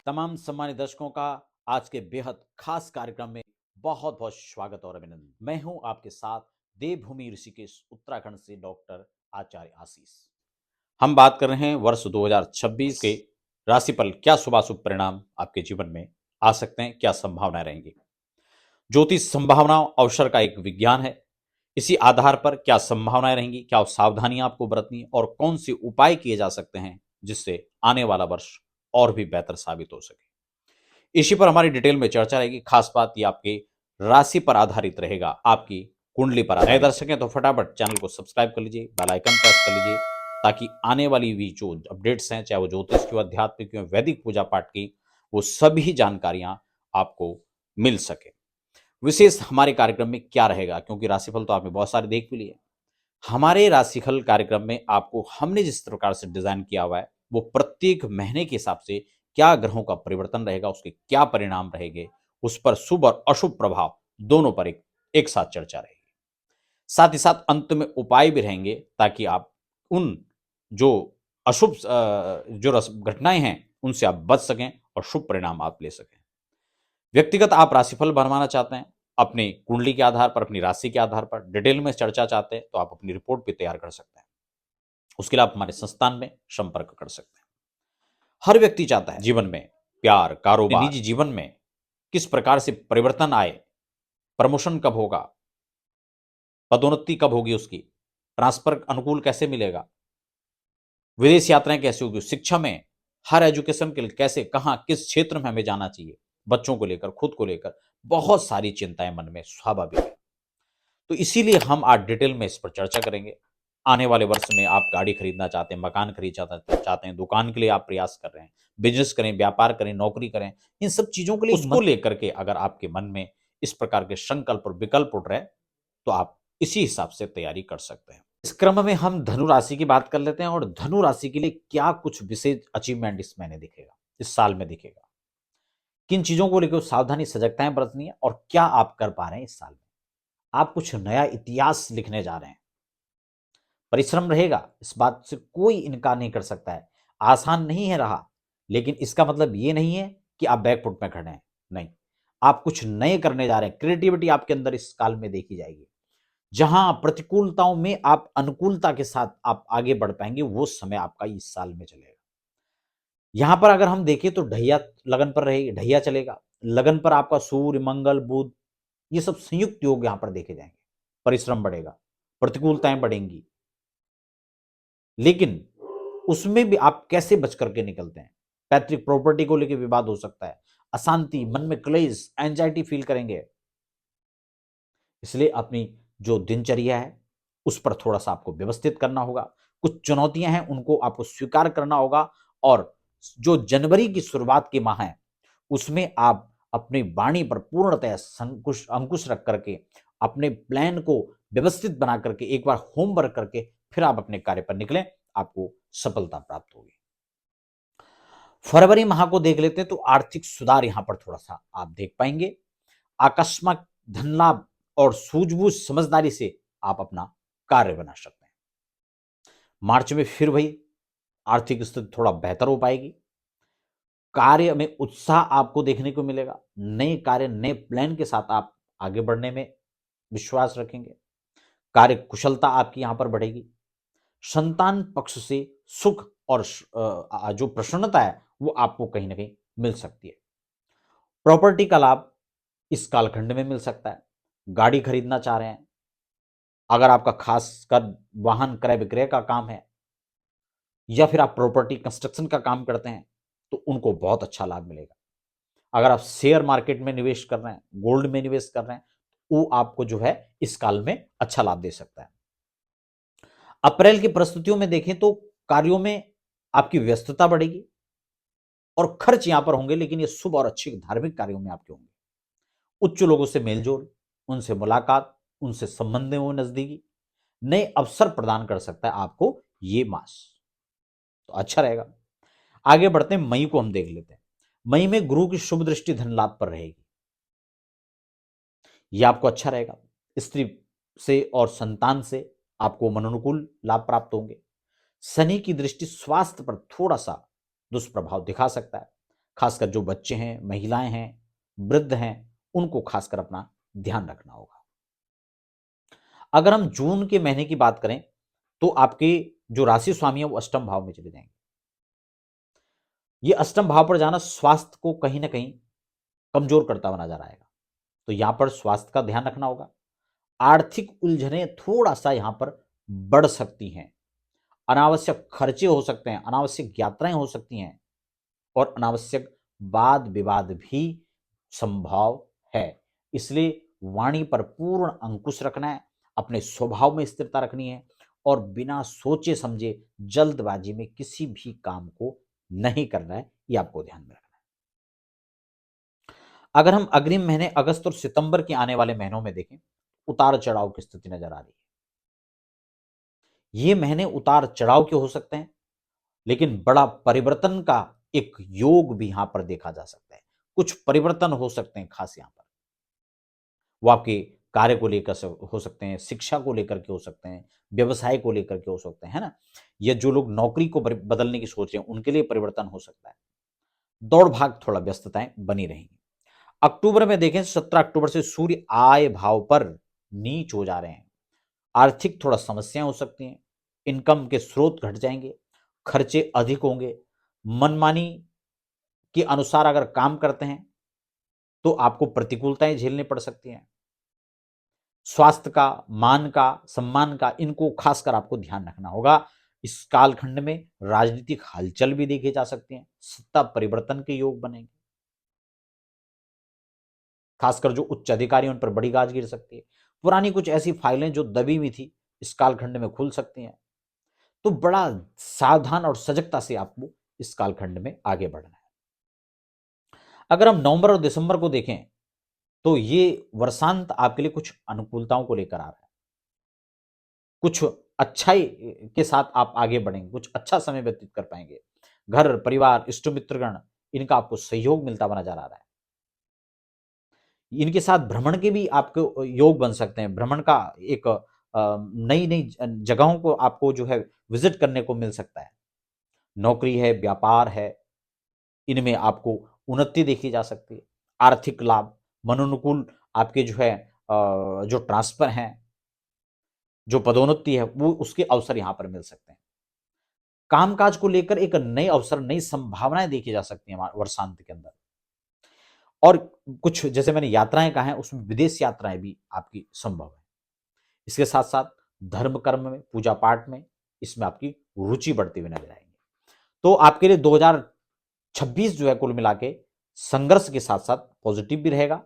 तमाम सम्मानित दर्शकों का आज के बेहद खास कार्यक्रम में बहुत बहुत स्वागत और अभिनंदन। मैं हूं आपके साथ देवभूमि ऋषिकेश उत्तराखंड से डॉक्टर आचार्य आशीष। हम बात कर रहे हैं वर्ष 2026 के राशिफल। क्या शुभ अशुभ परिणाम आपके जीवन में आ सकते हैं, क्या संभावनाएं रहेंगी। ज्योतिष संभावनाओं अवसर का एक विज्ञान है। इसी आधार पर क्या संभावनाएं रहेंगी, क्या सावधानियां आपको बरतनी है और कौन से उपाय किए जा सकते हैं जिससे आने वाला वर्ष और भी बेहतर साबित हो सके। इसी पर हमारी डिटेल में चर्चा रहेगी। खास बात ये आपकी राशि पर आधारित रहेगा, आपकी कुंडली पर। नए दर्शक हैं तो फटाफट चैनल को सब्सक्राइब कर लीजिए, बेल आइकन प्रेस कर लीजिए, ताकि आने वाली भी जो अपडेट्स हैं, चाहे वो ज्योतिष की, आध्यात्मिक की, वैदिक पूजा पाठ की, वो सभी जानकारियां आपको मिल सके। विशेष हमारे कार्यक्रम में क्या रहेगा, क्योंकि राशिफल तो आपने बहुत सारे देख भी लिए। हमारे राशिफल कार्यक्रम में आपको हमने जिस प्रकार से डिजाइन किया हुआ है, वो प्रत्येक महीने के हिसाब से क्या ग्रहों का परिवर्तन रहेगा, उसके क्या परिणाम रहेंगे, उस पर शुभ और अशुभ प्रभाव दोनों पर एक साथ चर्चा रहेगी। साथ ही साथ अंत में उपाय भी रहेंगे, ताकि आप उन जो अशुभ जो घटनाएं हैं उनसे आप बच सकें और शुभ परिणाम आप ले सकें। व्यक्तिगत आप राशिफल बनवाना चाहते हैं, अपनी कुंडली के आधार पर, अपनी राशि के आधार पर डिटेल में चर्चा चाहते हैं, तो आप अपनी रिपोर्ट भी तैयार कर सकते हैं। उसके लिए आप हमारे संस्थान में संपर्क कर सकते हैं। हर व्यक्ति चाहता है जीवन में प्यार, कारोबार, निजी जीवन में किस प्रकार से परिवर्तन आए, प्रमोशन कब होगा, पदोन्नति कब होगी, उसकी ट्रांसफर अनुकूल कैसे मिलेगा, विदेश यात्राएं कैसे होगी, शिक्षा में हर एजुकेशन के लिए कैसे, कहां, किस क्षेत्र में हमें जाना चाहिए, बच्चों को लेकर, खुद को लेकर बहुत सारी चिंताएं मन में स्वाभाविक है। तो इसीलिए हम आज डिटेल में इस पर चर्चा करेंगे। आने वाले वर्ष में आप गाड़ी खरीदना चाहते हैं, मकान खरीद चाहते हैं, दुकान के लिए आप प्रयास कर रहे हैं, बिजनेस करें, व्यापार करें, नौकरी करें, इन सब चीजों के लिए उसको लेकर के अगर आपके मन में इस प्रकार के संकल्प और विकल्प उठ रहे हैं, तो आप इसी हिसाब से तैयारी कर सकते हैं। इस क्रम में हम धनु राशि की बात कर लेते हैं और धनु राशि के लिए क्या कुछ विशेष अचीवमेंट इस महीने दिखेगा, इस साल में दिखेगा, किन चीजों को लेकर सावधानी सजगताएं बरतनी है और क्या आप कर पा रहे हैं इस साल में। आप कुछ नया इतिहास लिखने जा रहे हैं। परिश्रम रहेगा, इस बात से कोई इनकार नहीं कर सकता है। आसान नहीं है रहा, लेकिन इसका मतलब ये नहीं है कि आप बैकफुट में खड़े हैं। नहीं, आप कुछ नए करने जा रहे हैं। क्रिएटिविटी आपके अंदर इस काल में देखी जाएगी। जहां प्रतिकूलताओं में आप अनुकूलता के साथ आप आगे बढ़ पाएंगे, वो समय आपका इस साल में चलेगा। यहां पर अगर हम देखें तो ढैया लगन पर रहेगी, ढैया चलेगा। लगन पर आपका सूर्य, मंगल, बुध, ये सब संयुक्त योग यहां पर देखे जाएंगे। परिश्रम बढ़ेगा, प्रतिकूलताएं बढ़ेंगी, लेकिन उसमें भी आप कैसे बच करके निकलते हैं। पैतृक प्रॉपर्टी को लेकर विवाद हो सकता है, अशांति, मन में क्लेश, एंजाइटी फील करेंगे। इसलिए अपनी जो दिनचर्या है उस पर थोड़ा सा आपको व्यवस्थित करना होगा। कुछ चुनौतियां हैं, उनको आपको स्वीकार करना होगा। और जो जनवरी की शुरुआत के माह है, उसमें आप अपनी वाणी पर पूर्णतः अंकुश रख करके अपने प्लान को व्यवस्थित बना करके एक बार होमवर्क करके फिर आप अपने कार्य पर निकलें, आपको सफलता प्राप्त होगी। फरवरी माह को देख लेते हैं तो आर्थिक सुधार यहां पर थोड़ा सा आप देख पाएंगे। आकस्मिक धन लाभ और सूझबूझ समझदारी से आप अपना कार्य बना सकते हैं। मार्च में फिर वही आर्थिक स्थिति थोड़ा बेहतर हो पाएगी। कार्य में उत्साह आपको देखने को मिलेगा। नए कार्य, नए प्लान के साथ आप आगे बढ़ने में विश्वास रखेंगे। कार्य कुशलता आपकी यहां पर बढ़ेगी। संतान पक्ष से सुख और जो प्रसन्नता है वो आपको कहीं ना कहीं मिल सकती है। प्रॉपर्टी का लाभ इस कालखंड में मिल सकता है। गाड़ी खरीदना चाह रहे हैं, अगर आपका खासकर वाहन क्रय विक्रय का काम है या फिर आप प्रॉपर्टी कंस्ट्रक्शन का काम करते हैं, तो उनको बहुत अच्छा लाभ मिलेगा। अगर आप शेयर मार्केट में निवेश कर रहे हैं, गोल्ड में निवेश कर रहे हैं, वो आपको जो है इस काल में अच्छा लाभ दे सकता है। अप्रैल की परिस्थितियों में देखें तो कार्यों में आपकी व्यस्तता बढ़ेगी और खर्च यहां पर होंगे, लेकिन ये शुभ और अच्छे धार्मिक कार्यों में आपके होंगे। उच्च लोगों से मेलजोल, उनसे मुलाकात, उनसे संबंध में नजदीकी, नए अवसर प्रदान कर सकता है आपको ये मास, तो अच्छा रहेगा। आगे बढ़ते हैं, मई को हम देख लेते हैं। मई में गुरु की शुभ दृष्टि धन लाभ पर रहेगी, यह आपको अच्छा रहेगा। स्त्री से और संतान से आपको मनोनुकूल लाभ प्राप्त होंगे। शनि की दृष्टि स्वास्थ्य पर थोड़ा सा दुष्प्रभाव दिखा सकता है। खासकर जो बच्चे हैं, महिलाएं हैं, वृद्ध हैं, उनको खासकर अपना ध्यान रखना होगा। अगर हम जून के महीने की बात करें तो आपके जो राशि स्वामी है वो अष्टम भाव में चले जाएंगे। ये अष्टम भाव पर जाना स्वास्थ्य को कहीं ना कहीं कमजोर करता हुआ नजर आएगा, तो यहां पर स्वास्थ्य का ध्यान रखना होगा। आर्थिक उलझने थोड़ा सा यहां पर बढ़ सकती हैं, अनावश्यक खर्चे हो सकते हैं, अनावश्यक यात्राएं हो सकती हैं और अनावश्यक वाद विवाद भी संभव है। इसलिए वाणी पर पूर्ण अंकुश रखना है, अपने स्वभाव में स्थिरता रखनी है और बिना सोचे समझे जल्दबाजी में किसी भी काम को नहीं करना है, ये आपको ध्यान में रखना है। अगर हम अग्रिम महीने अगस्त और सितंबर के आने वाले महीनों में देखें, उतार चढ़ाव की स्थिति नजर आ रही है। ये महीने उतार चढ़ाव के हो सकते हैं, लेकिन बड़ा परिवर्तन का एक योग भी यहां पर देखा जा सकता है। कुछ परिवर्तन हो सकते हैं खास यहां पर, वो आपके कार्य को लेकर हो सकते हैं, शिक्षा को लेकर के हो सकते हैं, व्यवसाय को लेकर के हो सकते हैं, है ना। ये जो लोग नौकरी को बदलने की सोच रहे हैं उनके लिए परिवर्तन हो सकता है। दौड़ भाग थोड़ा व्यस्तताएं बनी रहेंगी। अक्टूबर में देखें, 17 अक्टूबर से सूर्य आय भाव पर नीच हो जा रहे हैं। आर्थिक थोड़ा समस्याएं हो सकती हैं, इनकम के स्रोत घट जाएंगे, खर्चे अधिक होंगे, मनमानी के अनुसार अगर काम करते हैं तो आपको प्रतिकूलताएं झेलनी पड़ सकती हैं। स्वास्थ्य का, मान का, सम्मान का, इनको खासकर आपको ध्यान रखना होगा। इस कालखंड में राजनीतिक हलचल भी देखी जा सकती है, सत्ता परिवर्तन के योग बनेंगे, खासकर जो उच्च अधिकारी उन पर बड़ी गाज गिर सकती है। पुरानी कुछ ऐसी फाइलें जो दबी हुई थी इस कालखंड में खुल सकती हैं। तो बड़ा सावधान और सजगता से आपको इस कालखंड में आगे बढ़ना है। अगर हम नवंबर और दिसंबर को देखें तो ये वर्षांत आपके लिए कुछ अनुकूलताओं को लेकर आ रहा है। कुछ अच्छाई के साथ आप आगे बढ़ेंगे, कुछ अच्छा समय व्यतीत कर पाएंगे। घर परिवार इष्ट मित्रगण, इनका आपको सहयोग मिलता हुआ नजर आ रहा है। इनके साथ भ्रमण के भी आपको योग बन सकते हैं। भ्रमण का एक नई नई जगहों को आपको जो है विजिट करने को मिल सकता है। नौकरी है, व्यापार है, इनमें आपको उन्नति देखी जा सकती है। आर्थिक लाभ, मनोनुकूल आपके जो है जो ट्रांसफर हैं, जो पदोन्नति है, वो उसके अवसर यहां पर मिल सकते हैं। कामकाज को लेकर एक नए अवसर, नई संभावनाएं देखी जा सकती हैं वर्षांत के अंदर। और कुछ जैसे मैंने यात्राएं कहा है, उसमें विदेश यात्राएं भी आपकी संभव है। इसके साथ साथ धर्म कर्म में, पूजा पाठ में, इसमें आपकी रुचि बढ़ती हुई नजर आएगी। तो आपके लिए 2026 जो है कुल मिला के संघर्ष के साथ साथ पॉजिटिव भी रहेगा।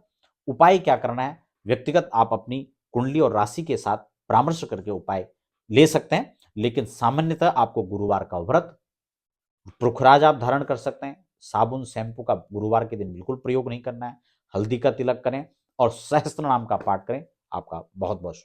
उपाय क्या करना है, व्यक्तिगत आप अपनी कुंडली और राशि के साथ परामर्श करके उपाय ले सकते हैं, लेकिन सामान्यतः आपको गुरुवार का व्रत, पुखराज आप धारण कर सकते हैं। साबुन शैम्पू का गुरुवार के दिन बिल्कुल प्रयोग नहीं करना है। हल्दी का तिलक करें और सहस्त्र नाम का पाठ करें। आपका बहुत बहुत